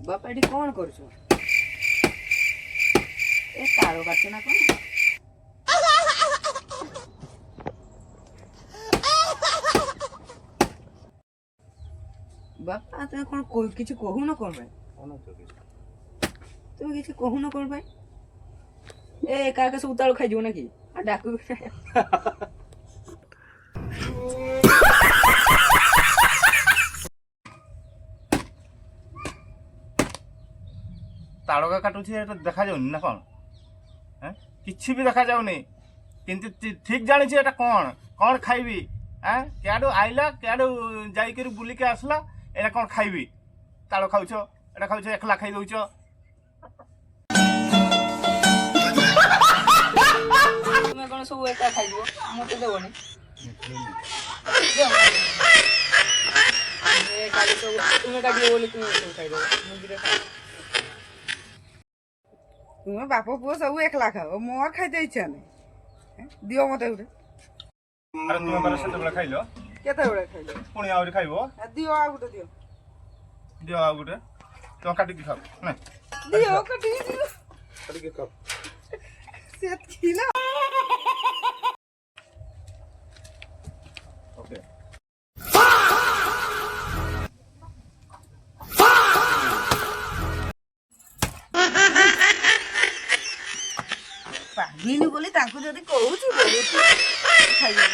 ବାପା ଏଠି କଣ କରୁଛ? ଏ ତାଳ କାଟୁଛ ନା କଣ? ବାପା ତମେ କଣ କିଛି କହୁନ କଣ ପାଇଁ? তুমি କିଛି କହୁନ କଣ ପାଇଁ? ଏକା ଏକା ସବୁ ତାଳ ଖାଇଯିବ ନା କି? ଆଉ ଡାକୁ ताड़का काटुछि एटा देखा जाउनी ना कौन हैं किछि भी देखा जाउनी किंतु ठीक जानि छी एटा कौन कौन खाइबी हैं केडो आइला केडो जाई के बुली के आसला एटा कौन खाइबी ताड़ खाउछो एटा खाउछो एकला खाइ दउछो তুমি কোন সব একা খাইবো মতে দেবনি এ কালি সব তুমি কাটিয়ে বলি তুমি সব খাই দেবো মুদিরে তুমি বাপ পুଅ ସବୁ একলা খাও মোর খাইতে ইচ্ছা নাই দিও মতে গুটে अरे तुम बारे सेते बेला खाइलो কেতেବେଳେ খাইলে पुणी आउरी खाइबो দিও ଆଉ ଗୁଟେ ଦିଅ दियो आ गुटे तो काटी के खाओ ना ଦିଅ କାଟି ଦିଅ काटी के खाओ ସେତକି ନା ओके ପାଗିନି ବୋଲି ତାଙ୍କୁ ଯଦି କହୁଛି ବହୁତ ଖାଇବେ